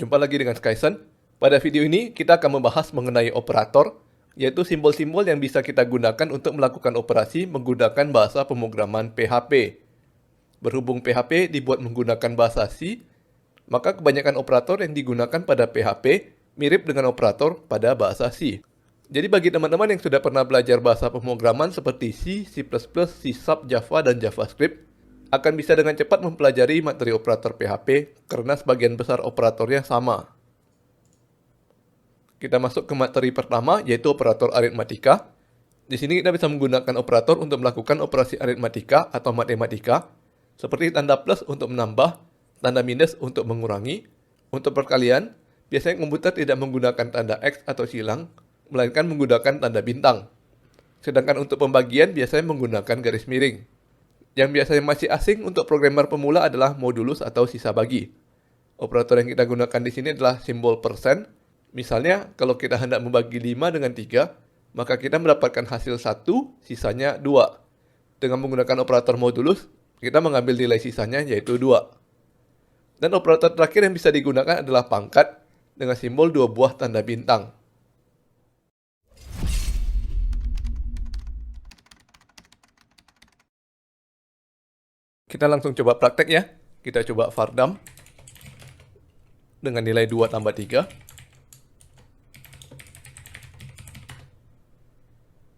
Jumpa lagi dengan Skyson. Pada video ini, kita akan membahas mengenai operator, yaitu simbol-simbol yang bisa kita gunakan untuk melakukan operasi menggunakan bahasa pemrograman PHP. Berhubung PHP dibuat menggunakan bahasa C, maka kebanyakan operator yang digunakan pada PHP mirip dengan operator pada bahasa C. Jadi bagi teman-teman yang sudah pernah belajar bahasa pemrograman seperti C, C++, C#, Java, dan JavaScript, akan bisa dengan cepat mempelajari materi operator PHP karena sebagian besar operatornya sama. Kita masuk ke materi pertama, yaitu operator aritmatika. Di sini kita bisa menggunakan operator untuk melakukan operasi aritmatika atau matematika, seperti tanda plus untuk menambah, tanda minus untuk mengurangi. Untuk perkalian, biasanya komputer tidak menggunakan tanda X atau silang, melainkan menggunakan tanda bintang. Sedangkan untuk pembagian biasanya menggunakan garis miring. Yang biasanya masih asing untuk programmer pemula adalah modulus atau sisa bagi. Operator yang kita gunakan di sini adalah simbol persen. Misalnya, kalau kita hendak membagi 5 dengan 3, maka kita mendapatkan hasil 1, sisanya 2. Dengan menggunakan operator modulus, kita mengambil nilai sisanya yaitu 2. Dan operator terakhir yang bisa digunakan adalah pangkat dengan simbol 2 buah tanda bintang. Kita langsung coba praktek ya. Kita coba vardam dengan nilai 2 tambah 3.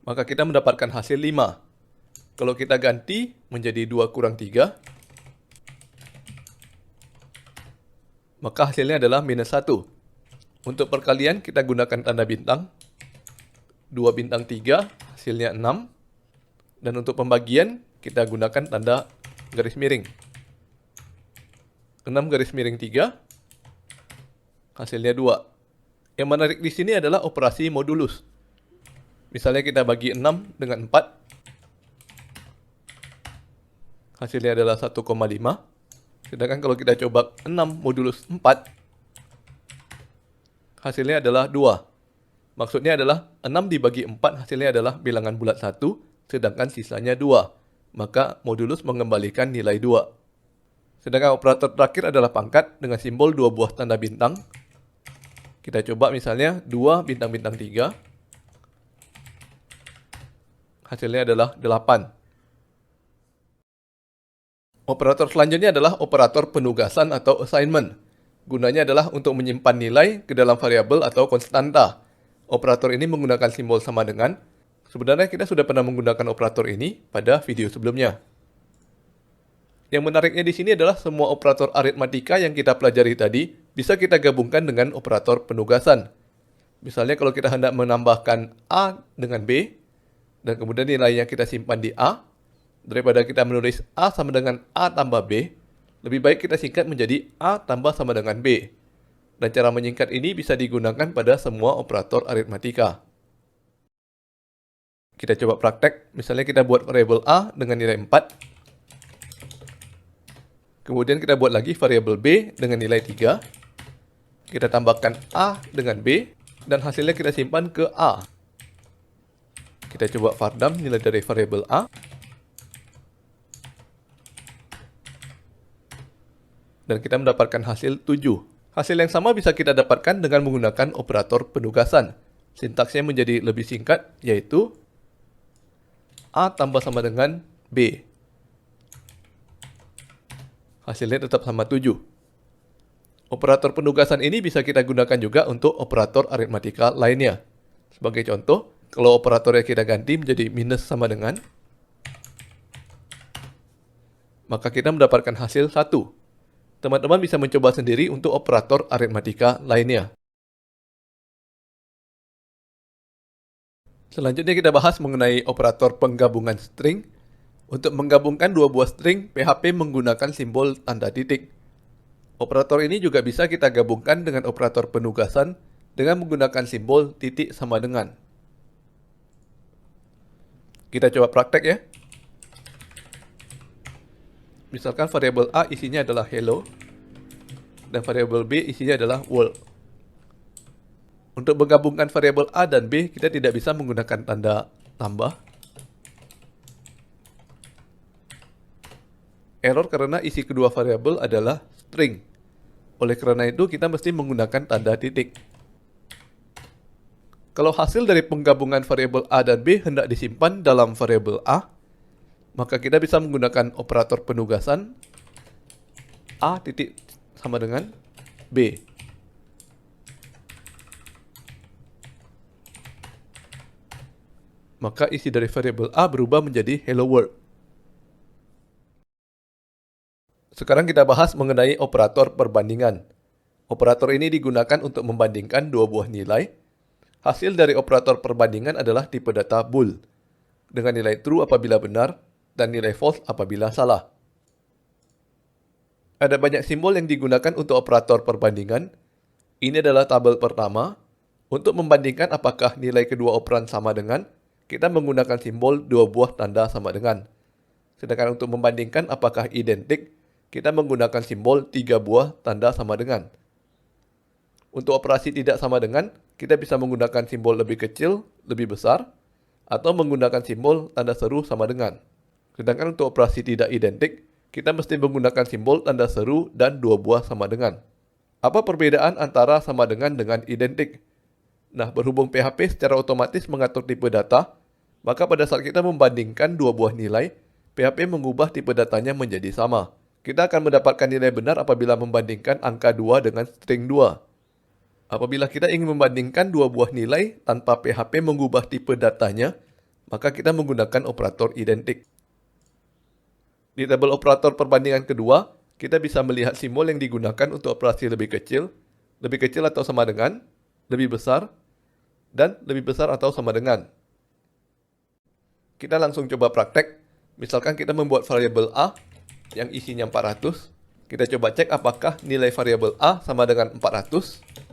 Maka kita mendapatkan hasil 5. Kalau kita ganti menjadi 2 kurang 3, maka hasilnya adalah minus 1. Untuk perkalian kita gunakan tanda bintang. 2 bintang 3, hasilnya 6. Dan untuk pembagian kita gunakan tanda garis miring. 6 garis miring 3, hasilnya 2. Yang menarik di sini adalah operasi modulus. Misalnya kita bagi 6 dengan 4, hasilnya adalah 1,5. Sedangkan kalau kita coba 6 modulus 4, hasilnya adalah 2. Maksudnya adalah 6 dibagi 4 hasilnya adalah bilangan bulat 1, sedangkan sisanya 2. Maka modulus mengembalikan nilai 2. Sedangkan operator terakhir adalah pangkat dengan simbol 2 buah tanda bintang. Kita coba misalnya 2 bintang-bintang 3. Hasilnya adalah 8. Operator selanjutnya adalah operator penugasan atau assignment. Gunanya adalah untuk menyimpan nilai ke dalam variabel atau konstanta. Operator ini menggunakan simbol sama dengan. Sebenarnya kita sudah pernah menggunakan operator ini pada video sebelumnya. Yang menariknya di sini adalah semua operator aritmatika yang kita pelajari tadi bisa kita gabungkan dengan operator penugasan. Misalnya kalau kita hendak menambahkan A dengan B, dan kemudian nilainya kita simpan di A, daripada kita menulis A sama dengan A tambah B, lebih baik kita singkat menjadi A tambah sama dengan B. Dan cara menyingkat ini bisa digunakan pada semua operator aritmatika. Kita coba praktek, misalnya kita buat variabel A dengan nilai 4. Kemudian kita buat lagi variabel B dengan nilai 3. Kita tambahkan A dengan B, dan hasilnya kita simpan ke A. Kita coba vardam nilai dari variabel A. Dan kita mendapatkan hasil 7. Hasil yang sama bisa kita dapatkan dengan menggunakan operator penugasan. Sintaksnya menjadi lebih singkat, yaitu A tambah sama dengan B. Hasilnya tetap sama 7. Operator penugasan ini bisa kita gunakan juga untuk operator aritmatika lainnya. Sebagai contoh, kalau operatornya kita ganti menjadi minus sama dengan, maka kita mendapatkan hasil 1. Teman-teman bisa mencoba sendiri untuk operator aritmatika lainnya. Selanjutnya kita bahas mengenai operator penggabungan string. Untuk menggabungkan 2 buah string, PHP menggunakan simbol tanda titik. Operator ini juga bisa kita gabungkan dengan operator penugasan dengan menggunakan simbol titik sama dengan. Kita coba praktek ya. Misalkan variabel A isinya adalah hello, dan variabel B isinya adalah world. Untuk menggabungkan variabel A dan B, kita tidak bisa menggunakan tanda tambah. Error karena isi kedua variabel adalah string. Oleh karena itu, kita mesti menggunakan tanda titik. Kalau hasil dari penggabungan variabel A dan B hendak disimpan dalam variabel A, maka kita bisa menggunakan operator penugasan A titik sama dengan B. Maka isi dari variabel A berubah menjadi hello world. Sekarang kita bahas mengenai operator perbandingan. Operator ini digunakan untuk membandingkan dua buah nilai. Hasil dari operator perbandingan adalah tipe data bool, dengan nilai true apabila benar dan nilai false apabila salah. Ada banyak simbol yang digunakan untuk operator perbandingan. Ini adalah tabel pertama. Untuk membandingkan apakah nilai kedua operan sama dengan, kita menggunakan simbol dua buah tanda sama dengan. Sedangkan untuk membandingkan apakah identik, kita menggunakan simbol tiga buah tanda sama dengan. Untuk operasi tidak sama dengan, kita bisa menggunakan simbol lebih kecil, lebih besar, atau menggunakan simbol tanda seru sama dengan. Sedangkan untuk operasi tidak identik, kita mesti menggunakan simbol tanda seru dan dua buah sama dengan. Apa perbedaan antara sama dengan identik? Nah, berhubung PHP secara otomatis mengatur tipe data, maka pada saat kita membandingkan dua buah nilai, PHP mengubah tipe datanya menjadi sama. Kita akan mendapatkan nilai benar apabila membandingkan angka 2 dengan string 2. Apabila kita ingin membandingkan dua buah nilai tanpa PHP mengubah tipe datanya, maka kita menggunakan operator identik. Di tabel operator perbandingan kedua, kita bisa melihat simbol yang digunakan untuk operasi lebih kecil atau sama dengan, lebih besar, dan lebih besar atau sama dengan. Kita langsung coba praktek. Misalkan kita membuat variabel A yang isinya 400. Kita coba cek apakah nilai variabel A sama dengan 400.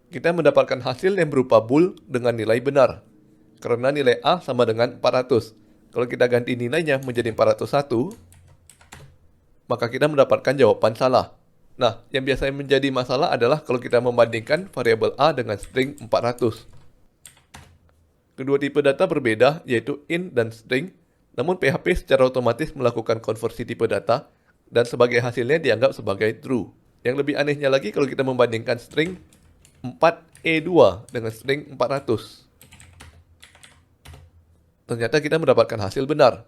Kita mendapatkan hasil yang berupa bool dengan nilai benar. Karena nilai A sama dengan 400. Kalau kita ganti nilainya menjadi 401, maka kita mendapatkan jawaban salah. Nah, yang biasanya menjadi masalah adalah kalau kita membandingkan variabel A dengan string 400. Kedua tipe data berbeda, yaitu int dan string, namun PHP secara otomatis melakukan konversi tipe data, dan sebagai hasilnya dianggap sebagai true. Yang lebih anehnya lagi kalau kita membandingkan string 4E2 dengan string 400. Ternyata kita mendapatkan hasil benar.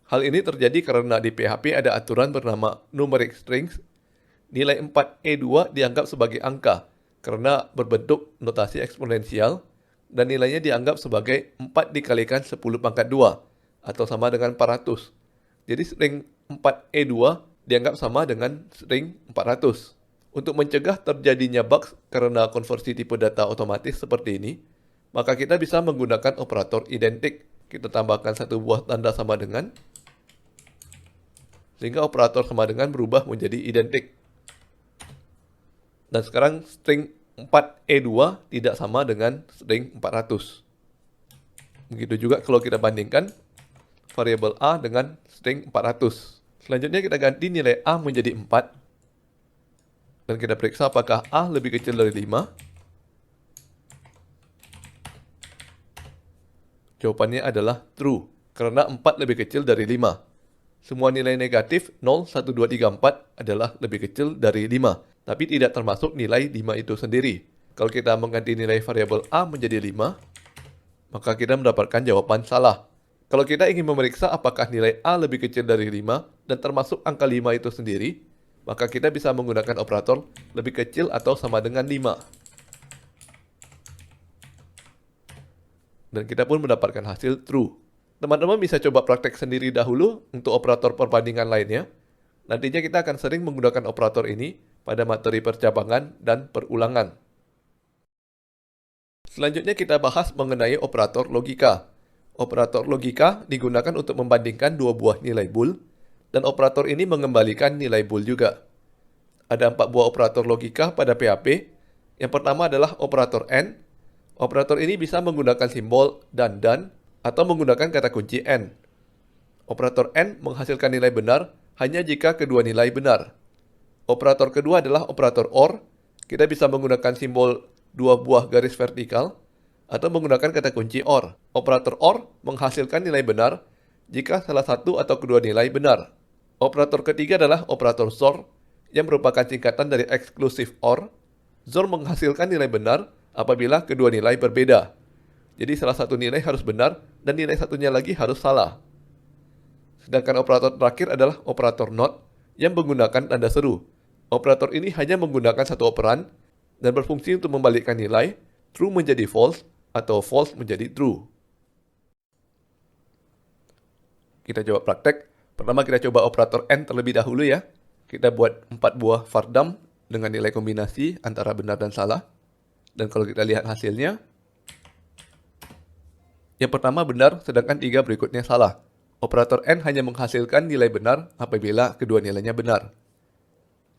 Hal ini terjadi karena di PHP ada aturan bernama numeric strings. Nilai 4E2 dianggap sebagai angka karena berbentuk notasi eksponensial dan nilainya dianggap sebagai 4 dikalikan 10 pangkat 2 atau sama dengan 400. Jadi string 4E2 dianggap sama dengan string 400. Untuk mencegah terjadinya bugs karena konversi tipe data otomatis seperti ini, maka kita bisa menggunakan operator identik. Kita tambahkan satu buah tanda sama dengan, sehingga operator sama dengan berubah menjadi identik. Dan sekarang string 4E2 tidak sama dengan string 400. Begitu juga kalau kita bandingkan variabel A dengan string 400. Selanjutnya kita ganti nilai A menjadi 4. Dan kita periksa apakah A lebih kecil dari 5. Jawabannya adalah true, karena 4 lebih kecil dari 5. Semua nilai negatif 0, 1, 2, 3, 4 adalah lebih kecil dari 5. Tapi tidak termasuk nilai 5 itu sendiri. Kalau kita mengganti nilai variabel A menjadi 5, maka kita mendapatkan jawaban salah. Kalau kita ingin memeriksa apakah nilai A lebih kecil dari 5 dan termasuk angka 5 itu sendiri, maka kita bisa menggunakan operator lebih kecil atau sama dengan 5. Dan kita pun mendapatkan hasil true. Teman-teman bisa coba praktek sendiri dahulu untuk operator perbandingan lainnya. Nantinya kita akan sering menggunakan operator ini pada materi percabangan dan perulangan. Selanjutnya kita bahas mengenai operator logika. Operator logika digunakan untuk membandingkan dua buah nilai bool, dan operator ini mengembalikan nilai bool juga. Ada 4 buah operator logika pada PHP. Yang pertama adalah operator AND. Operator ini bisa menggunakan simbol dan atau menggunakan kata kunci AND. Operator AND menghasilkan nilai benar hanya jika kedua nilai benar. Operator kedua adalah operator OR. Kita bisa menggunakan simbol dua buah garis vertikal atau menggunakan kata kunci OR. Operator OR menghasilkan nilai benar jika salah satu atau kedua nilai benar. Operator ketiga adalah operator XOR yang merupakan singkatan dari exclusive OR. XOR menghasilkan nilai benar apabila kedua nilai berbeda. Jadi salah satu nilai harus benar dan nilai satunya lagi harus salah. Sedangkan operator terakhir adalah operator NOT yang menggunakan tanda seru. Operator ini hanya menggunakan satu operan dan berfungsi untuk membalikkan nilai true menjadi false atau false menjadi true. Kita coba praktek. Pertama kita coba operator AND terlebih dahulu ya. Kita buat 4 buah fardam dengan nilai kombinasi antara benar dan salah. Dan kalau kita lihat hasilnya, yang pertama benar, sedangkan 3 berikutnya salah. Operator AND hanya menghasilkan nilai benar apabila kedua nilainya benar.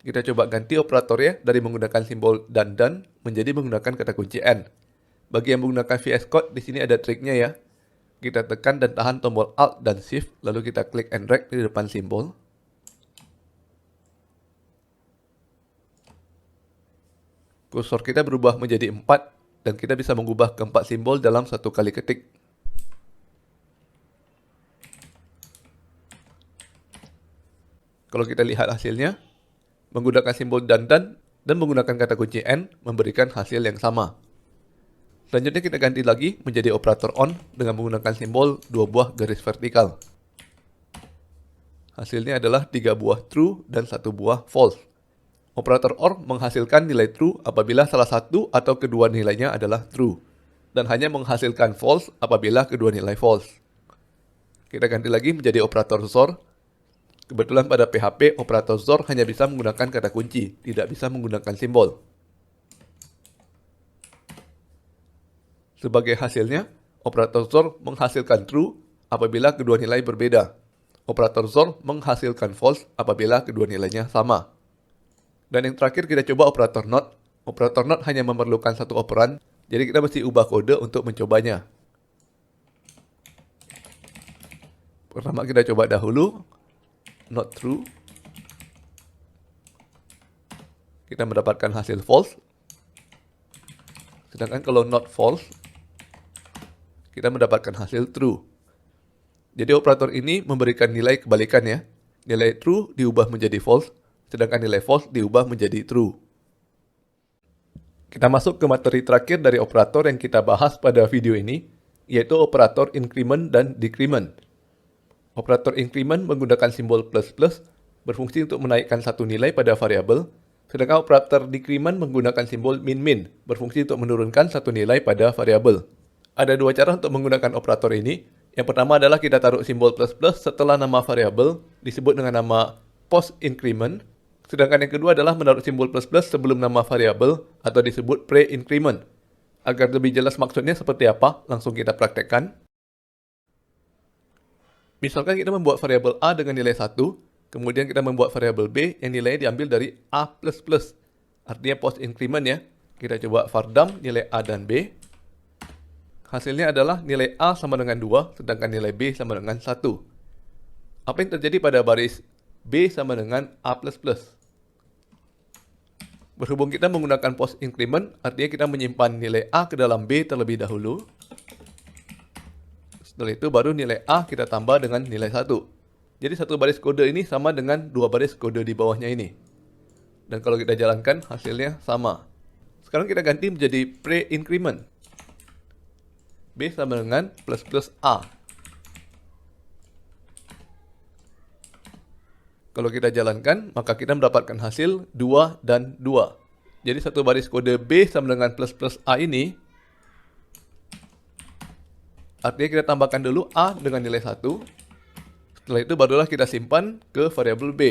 Kita coba ganti operatornya dari menggunakan simbol dan menjadi menggunakan kata kunci AND. Bagi yang menggunakan VS Code, di sini ada triknya ya. Kita tekan dan tahan tombol Alt dan Shift, lalu kita klik and drag di depan simbol. Kursor kita berubah menjadi 4, dan kita bisa mengubah keempat simbol dalam satu kali ketik. Kalau kita lihat hasilnya, menggunakan simbol dan menggunakan kata kunci AND memberikan hasil yang sama. Selanjutnya kita ganti lagi menjadi operator ON dengan menggunakan simbol 2 buah garis vertikal. Hasilnya adalah 3 buah true dan 1 buah false. Operator OR menghasilkan nilai true apabila salah satu atau kedua nilainya adalah true, dan hanya menghasilkan false apabila kedua nilai false. Kita ganti lagi menjadi operator XOR. Kebetulan pada PHP, operator XOR hanya bisa menggunakan kata kunci, tidak bisa menggunakan simbol. Sebagai hasilnya, operator XOR menghasilkan true apabila kedua nilai berbeda. Operator XOR menghasilkan false apabila kedua nilainya sama. Dan yang terakhir kita coba operator NOT. Operator NOT hanya memerlukan satu operan, jadi kita mesti ubah kode untuk mencobanya. Pertama kita coba dahulu not true. Kita mendapatkan hasil false. Sedangkan kalau not false, kita mendapatkan hasil true. Jadi operator ini memberikan nilai kebalikannya. Nilai true diubah menjadi false, sedangkan nilai false diubah menjadi true. Kita masuk ke materi terakhir dari operator yang kita bahas pada video ini, yaitu operator increment dan decrement. Operator increment menggunakan simbol plus plus berfungsi untuk menaikkan satu nilai pada variabel, sedangkan operator decrement menggunakan simbol min min berfungsi untuk menurunkan satu nilai pada variabel. Ada dua cara untuk menggunakan operator ini. Yang pertama adalah kita taruh simbol plus plus setelah nama variabel disebut dengan nama post increment, sedangkan yang kedua adalah menaruh simbol plus plus sebelum nama variabel atau disebut pre increment. Agar lebih jelas maksudnya seperti apa, langsung kita praktekkan. Misalkan kita membuat variabel A dengan nilai 1, kemudian kita membuat variabel B yang nilainya diambil dari A++. Artinya post increment ya. Kita coba vardam nilai A dan B. Hasilnya adalah nilai A sama dengan 2, sedangkan nilai B sama dengan 1. Apa yang terjadi pada baris B sama dengan A++? Berhubung kita menggunakan post increment, artinya kita menyimpan nilai A ke dalam B terlebih dahulu. Setelah itu baru nilai A kita tambah dengan nilai 1. Jadi satu baris kode ini sama dengan dua baris kode di bawahnya ini. Dan kalau kita jalankan hasilnya sama. Sekarang kita ganti menjadi pre-increment. B sama dengan plus plus A. Kalau kita jalankan, maka kita mendapatkan hasil 2 dan 2. Jadi satu baris kode B sama dengan plus plus A ini, artinya kita tambahkan dulu A dengan nilai 1. Setelah itu barulah kita simpan ke variabel B.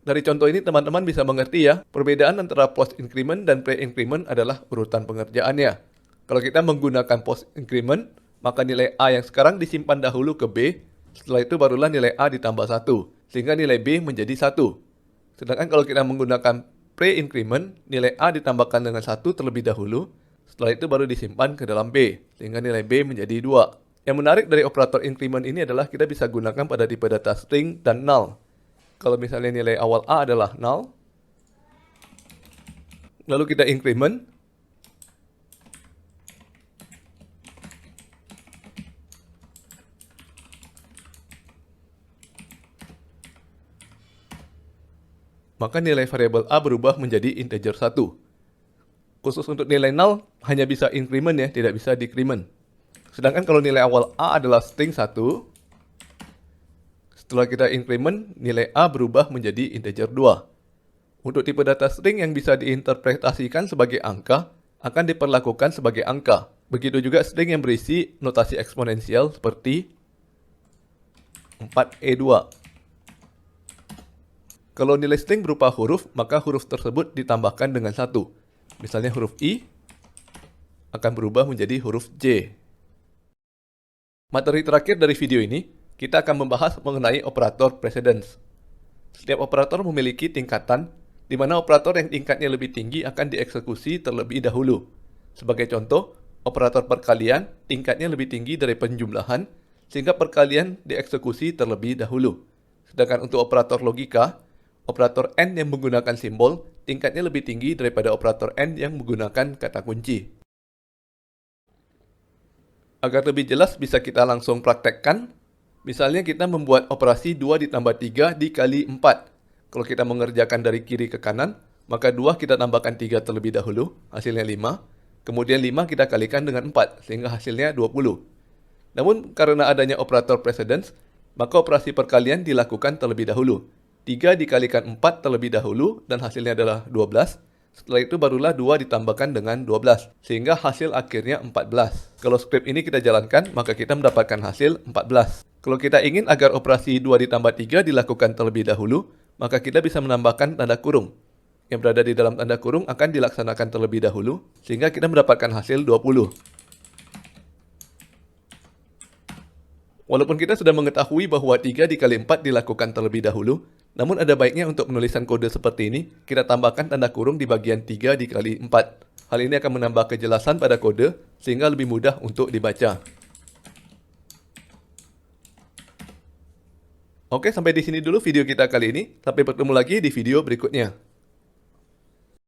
Dari contoh ini teman-teman bisa mengerti ya, perbedaan antara post increment dan pre increment adalah urutan pengerjaannya. Kalau kita menggunakan post increment, maka nilai A yang sekarang disimpan dahulu ke B, setelah itu barulah nilai A ditambah 1, sehingga nilai B menjadi 1. Sedangkan kalau kita menggunakan pre-increment, nilai A ditambahkan dengan 1 terlebih dahulu, setelah itu baru disimpan ke dalam B, sehingga nilai B menjadi 2. Yang menarik dari operator increment ini adalah kita bisa gunakan pada tipe data string dan null. Kalau misalnya nilai awal A adalah null, lalu kita increment, maka nilai variabel A berubah menjadi integer 1. Khusus untuk nilai null, hanya bisa increment ya, tidak bisa decrement. Sedangkan kalau nilai awal A adalah string 1, setelah kita increment, nilai A berubah menjadi integer 2. Untuk tipe data string yang bisa diinterpretasikan sebagai angka, akan diperlakukan sebagai angka. Begitu juga string yang berisi notasi eksponensial seperti 4E2. Kalau nilai string berupa huruf, maka huruf tersebut ditambahkan dengan 1. Misalnya huruf I akan berubah menjadi huruf J. Materi terakhir dari video ini, kita akan membahas mengenai operator precedence. Setiap operator memiliki tingkatan, di mana operator yang tingkatnya lebih tinggi akan dieksekusi terlebih dahulu. Sebagai contoh, operator perkalian tingkatnya lebih tinggi dari penjumlahan, sehingga perkalian dieksekusi terlebih dahulu. Sedangkan untuk operator logika, operator AND yang menggunakan simbol tingkatnya lebih tinggi daripada operator AND yang menggunakan kata kunci. Agar lebih jelas bisa kita langsung praktekkan. Misalnya kita membuat operasi 2 ditambah 3 dikali 4. Kalau kita mengerjakan dari kiri ke kanan, maka 2 kita tambahkan 3 terlebih dahulu, hasilnya 5. Kemudian 5 kita kalikan dengan 4, sehingga hasilnya 20. Namun karena adanya operator precedence, maka operasi perkalian dilakukan terlebih dahulu. 3 dikalikan 4 terlebih dahulu, dan hasilnya adalah 12. Setelah itu barulah 2 ditambahkan dengan 12, sehingga hasil akhirnya 14. Kalau script ini kita jalankan, maka kita mendapatkan hasil 14. Kalau kita ingin agar operasi 2 ditambah 3 dilakukan terlebih dahulu, maka kita bisa menambahkan tanda kurung. Yang berada di dalam tanda kurung akan dilaksanakan terlebih dahulu, sehingga kita mendapatkan hasil 20. Walaupun kita sudah mengetahui bahwa 3 dikali 4 dilakukan terlebih dahulu, namun ada baiknya untuk menuliskan kode seperti ini, kita tambahkan tanda kurung di bagian 3 dikali 4. Hal ini akan menambah kejelasan pada kode, sehingga lebih mudah untuk dibaca. Oke, sampai di sini dulu video kita kali ini. Sampai bertemu lagi di video berikutnya.